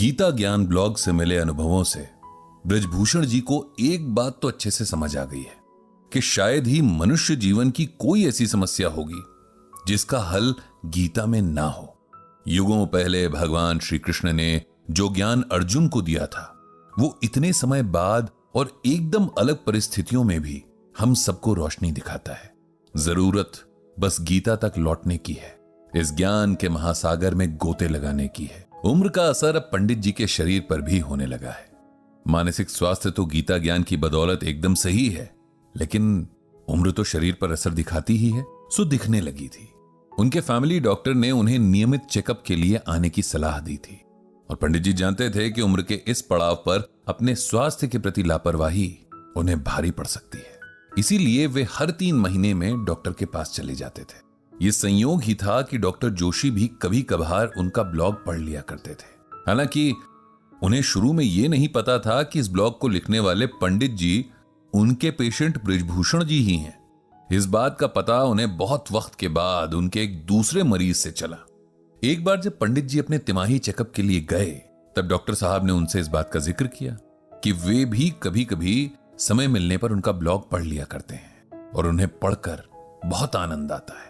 गीता ज्ञान ब्लॉग से मिले अनुभवों से ब्रजभूषण जी को एक बात तो अच्छे से समझ आ गई है कि शायद ही मनुष्य जीवन की कोई ऐसी समस्या होगी जिसका हल गीता में ना हो। युगों पहले भगवान श्री कृष्ण ने जो ज्ञान अर्जुन को दिया था वो इतने समय बाद और एकदम अलग परिस्थितियों में भी हम सबको रोशनी दिखाता है। जरूरत बस गीता तक लौटने की है, इस ज्ञान के महासागर में गोते लगाने की है। उम्र का असर अब पंडित जी के शरीर पर भी होने लगा है। मानसिक स्वास्थ्य तो गीता ज्ञान की बदौलत एकदम सही है, लेकिन उम्र तो शरीर पर असर दिखाती ही है। सो दिखने लगी थी। उनके फैमिली डॉक्टर ने उन्हें नियमित चेकअप के लिए आने की सलाह दी थी और पंडित जी जानते थे कि उम्र के इस पड़ाव पर अपने स्वास्थ्य के प्रति लापरवाही उन्हें भारी पड़ सकती है। इसीलिए वे हर 3 महीने में डॉक्टर के पास चले जाते थे। ये संयोग ही था कि डॉक्टर जोशी भी कभी कभार उनका ब्लॉग पढ़ लिया करते थे। हालांकि उन्हें शुरू में यह नहीं पता था कि इस ब्लॉग को लिखने वाले पंडित जी उनके पेशेंट ब्रजभूषण जी ही हैं। इस बात का पता उन्हें बहुत वक्त के बाद उनके एक दूसरे मरीज से चला। एक बार जब पंडित जी अपने तिमाही चेकअप के लिए गए तब डॉक्टर साहब ने उनसे इस बात का जिक्र किया कि वे भी कभी कभी समय मिलने पर उनका ब्लॉग पढ़ लिया करते हैं और उन्हें पढ़कर बहुत आनंद आता है।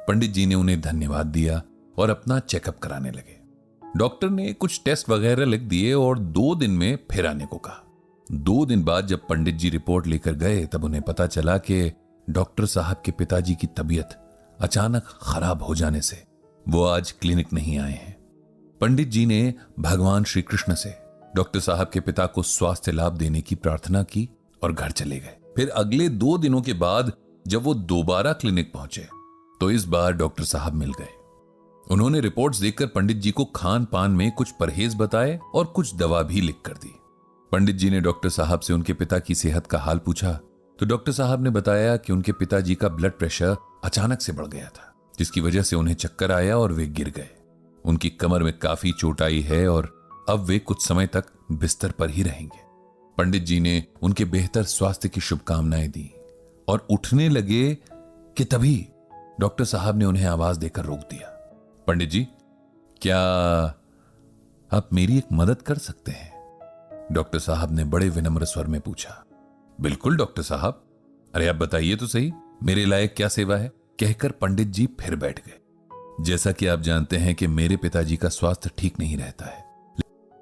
पंडित जी ने उन्हें धन्यवाद दिया और अपना चेकअप कराने लगे। डॉक्टर ने कुछ टेस्ट वगैरह लिख दिए और 2 दिन में फिर आने को कहा। 2 दिन बाद जब पंडित जी रिपोर्ट लेकर गए तब उन्हें पता चला कि डॉक्टर साहब के पिताजी की तबीयत अचानक खराब हो जाने से वो आज क्लिनिक नहीं आए हैं। पंडित जी ने भगवान श्री कृष्ण से डॉक्टर साहब के पिता को स्वास्थ्य लाभ देने की प्रार्थना की और घर चले गए। फिर अगले 2 दिनों के बाद जब वो दोबारा क्लिनिक पहुंचे तो इस बार डॉक्टर साहब मिल गए। उन्होंने रिपोर्ट्स देखकर पंडित जी को खान पान में कुछ परहेज बताए और कुछ दवा भी लिख कर दी। पंडित जी ने डॉक्टर साहब से उनके पिता की सेहत का हाल पूछा तो डॉक्टर साहब ने बताया कि उनके पिताजी का ब्लड प्रेशर अचानक से बढ़ गया था, जिसकी वजह से उन्हें चक्कर आया और वे गिर गए। उनकी कमर में काफी चोट आई है और अब वे कुछ समय तक बिस्तर पर ही रहेंगे। पंडित जी ने उनके बेहतर स्वास्थ्य की शुभकामनाएं दी और उठने लगे कि तभी डॉक्टर साहब ने उन्हें आवाज देकर रोक दिया। पंडित जी, क्या आप मेरी एक मदद कर सकते हैं? डॉक्टर साहब ने बड़े विनम्र स्वर में पूछा। बिल्कुल डॉक्टर साहब, अरे आप बताइए तो सही, मेरे लायक क्या सेवा है? कहकर पंडित जी फिर बैठ गए। जैसा कि आप जानते हैं कि मेरे पिताजी का स्वास्थ्य ठीक नहीं रहता है।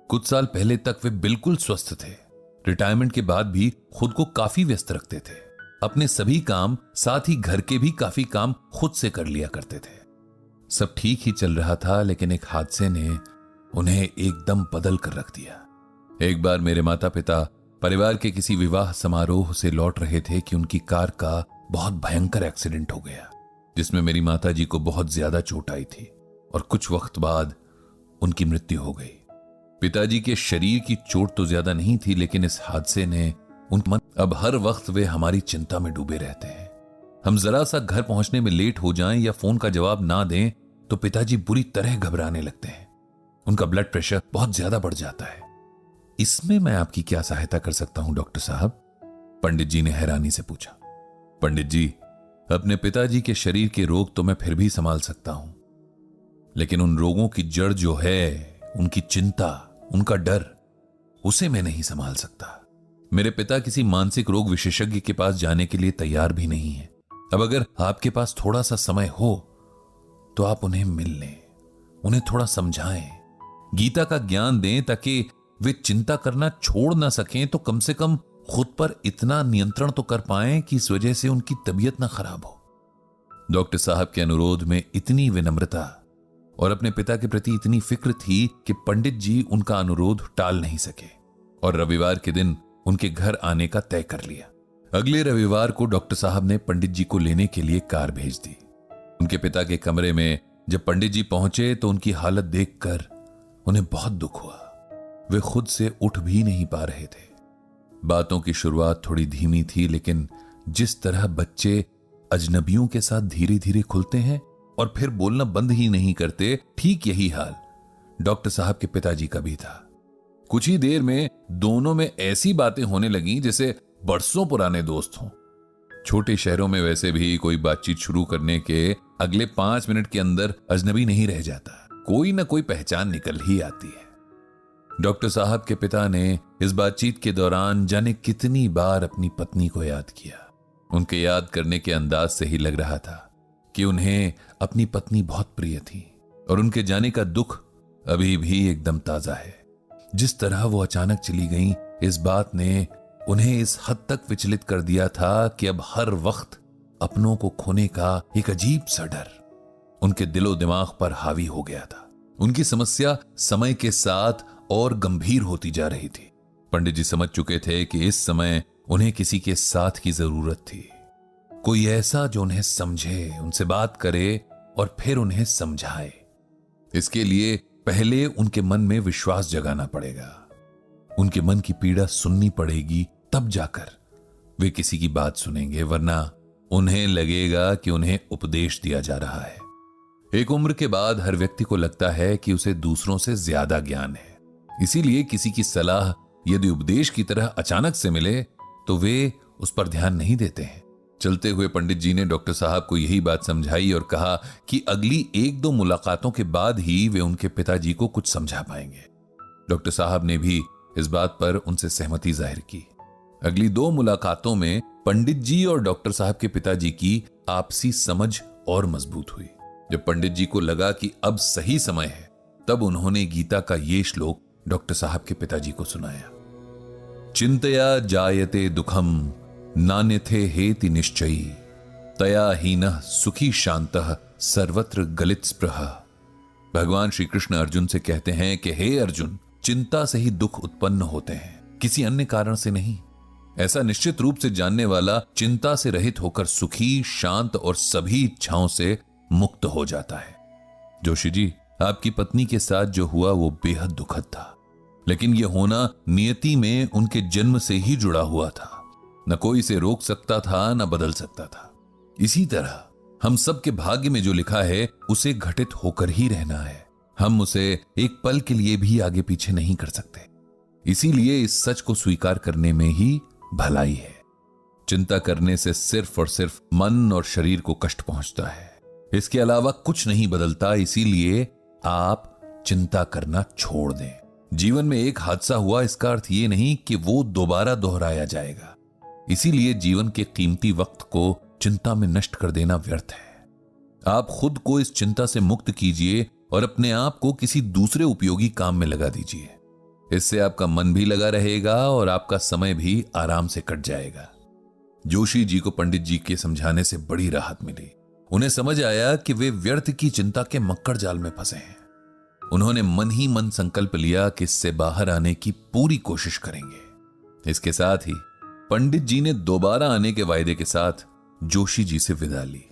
कुछ साल पहले तक वे बिल्कुल स्वस्थ थे। रिटायरमेंट के बाद भी खुद को काफी व्यस्त रखते थे। अपने सभी काम, साथ ही घर के भी काफी काम खुद से कर लिया करते थे। सब ठीक ही चल रहा था, लेकिन एक हादसे ने उन्हें एकदम बदल कर रख दिया। एक बार मेरे माता पिता परिवार के किसी विवाह समारोह से लौट रहे थे कि उनकी कार का बहुत भयंकर एक्सीडेंट हो गया, जिसमें मेरी माता जी को बहुत ज्यादा चोट आई थी और कुछ वक्त बाद उनकी मृत्यु हो गई। पिताजी के शरीर की चोट तो ज्यादा नहीं थी, लेकिन इस हादसे ने उनका मन, अब हर वक्त वे हमारी चिंता में डूबे रहते हैं। हम जरा सा घर पहुंचने में लेट हो जाएं या फोन का जवाब ना दें तो पिताजी बुरी तरह घबराने लगते हैं। उनका ब्लड प्रेशर बहुत ज्यादा बढ़ जाता है। इसमें मैं आपकी क्या सहायता कर सकता हूं डॉक्टर साहब? पंडित जी ने हैरानी से पूछा। पंडित जी, अपने पिताजी के शरीर के रोग तो मैं फिर भी संभाल सकता हूं, लेकिन उन रोगों की जड़ जो है, उनकी चिंता, उनका डर, उसे मैं नहीं संभाल सकता। मेरे पिता किसी मानसिक रोग विशेषज्ञ के पास जाने के लिए तैयार भी नहीं है। अब अगर आपके पास थोड़ा सा समय हो तो आप उन्हें मिल लें, उन्हें थोड़ा समझाएं, गीता का ज्ञान दें ताकि वे चिंता करना छोड़ ना सकें तो कम से कम खुद पर इतना नियंत्रण तो कर पाएं कि इस वजह से उनकी तबीयत ना खराब हो। डॉक्टर साहब के अनुरोध में इतनी विनम्रता और अपने पिता के प्रति इतनी फिक्र थी कि पंडित जी उनका अनुरोध टाल नहीं सके और रविवार के दिन उनके घर आने का तय कर लिया। अगले रविवार को डॉक्टर साहब ने पंडित जी को लेने के लिए कार भेज दी। उनके पिता के कमरे में जब पंडित जी पहुंचे तो उनकी हालत देखकर उन्हें बहुत दुख हुआ। वे खुद से उठ भी नहीं पा रहे थे। बातों की शुरुआत थोड़ी धीमी थी, लेकिन जिस तरह बच्चे अजनबियों के साथ धीरे धीरे खुलते हैं और फिर बोलना बंद ही नहीं करते, ठीक यही हाल डॉक्टर साहब के पिताजी का भी था। कुछ ही देर में दोनों में ऐसी बातें होने लगीं जैसे बरसों पुराने दोस्त हों। छोटे शहरों में वैसे भी कोई बातचीत शुरू करने के अगले 5 मिनट के अंदर अजनबी नहीं रह जाता, कोई ना कोई पहचान निकल ही आती है। डॉक्टर साहब के पिता ने इस बातचीत के दौरान जाने कितनी बार अपनी पत्नी को याद किया। उनके याद करने के अंदाज से ही लग रहा था कि उन्हें अपनी पत्नी बहुत प्रिय थी और उनके जाने का दुख अभी भी एकदम ताजा है। जिस तरह वो अचानक चली गईं, इस बात ने उन्हें इस हद तक विचलित कर दिया था कि अब हर वक्त अपनों को खोने का एक अजीब सा डर उनके दिलो दिमाग पर हावी हो गया था। उनकी समस्या समय के साथ और गंभीर होती जा रही थी। पंडित जी समझ चुके थे कि इस समय उन्हें किसी के साथ की जरूरत थी, कोई ऐसा जो उन्हें समझे, उनसे बात करे और फिर उन्हें समझाए। इसके लिए पहले उनके मन में विश्वास जगाना पड़ेगा, उनके मन की पीड़ा सुननी पड़ेगी, तब जाकर वे किसी की बात सुनेंगे, वरना उन्हें लगेगा कि उन्हें उपदेश दिया जा रहा है। एक उम्र के बाद हर व्यक्ति को लगता है कि उसे दूसरों से ज्यादा ज्ञान है, इसीलिए किसी की सलाह यदि उपदेश की तरह अचानक से मिले तो वे उस पर ध्यान नहीं देते हैं। चलते हुए पंडित जी ने डॉक्टर साहब को यही बात समझाई और कहा कि अगली 1-2 मुलाकातों के बाद ही वे उनके पिताजी को कुछ समझा पाएंगे। डॉक्टर साहब ने भी इस बात पर उनसे सहमति जाहिर की। अगली 2 मुलाकातों में पंडित जी और डॉक्टर साहब के पिताजी की आपसी समझ और मजबूत हुई। जब पंडित जी को लगा कि अब सही समय है, तब उन्होंने गीता का ये श्लोक डॉक्टर साहब के पिताजी को सुनाया। चिंतया जायते दुखम नान्यथे हेति निश्चयी तया हीनः सुखी शांतः सर्वत्र गलित स्पृहा। भगवान श्री कृष्ण अर्जुन से कहते हैं कि हे अर्जुन, चिंता से ही दुख उत्पन्न होते हैं, किसी अन्य कारण से नहीं। ऐसा निश्चित रूप से जानने वाला चिंता से रहित होकर सुखी, शांत और सभी इच्छाओं से मुक्त हो जाता है। जोशी जी, आपकी पत्नी के साथ जो हुआ वो बेहद दुखद था, लेकिन यह होना नियति में उनके जन्म से ही जुड़ा हुआ था। न कोई इसे रोक सकता था, न बदल सकता था। इसी तरह हम सब के भाग्य में जो लिखा है उसे घटित होकर ही रहना है। हम उसे एक पल के लिए भी आगे पीछे नहीं कर सकते। इसीलिए इस सच को स्वीकार करने में ही भलाई है। चिंता करने से सिर्फ और सिर्फ मन और शरीर को कष्ट पहुंचता है, इसके अलावा कुछ नहीं बदलता। इसीलिए आप चिंता करना छोड़ दें। जीवन में एक हादसा हुआ, इसका अर्थ यह नहीं कि वो दोबारा दोहराया जाएगा। इसीलिए जीवन के कीमती वक्त को चिंता में नष्ट कर देना व्यर्थ है। आप खुद को इस चिंता से मुक्त कीजिए और अपने आप को किसी दूसरे उपयोगी काम में लगा दीजिए। इससे आपका मन भी लगा रहेगा और आपका समय भी आराम से कट जाएगा। जोशी जी को पंडित जी के समझाने से बड़ी राहत मिली। उन्हें समझ आया कि वे व्यर्थ की चिंता के मक्कड़ जाल में फंसे हैं। उन्होंने मन ही मन संकल्प लिया कि इससे बाहर आने की पूरी कोशिश करेंगे। इसके साथ ही पंडित जी ने दोबारा आने के वायदे के साथ जोशी जी से विदा ली।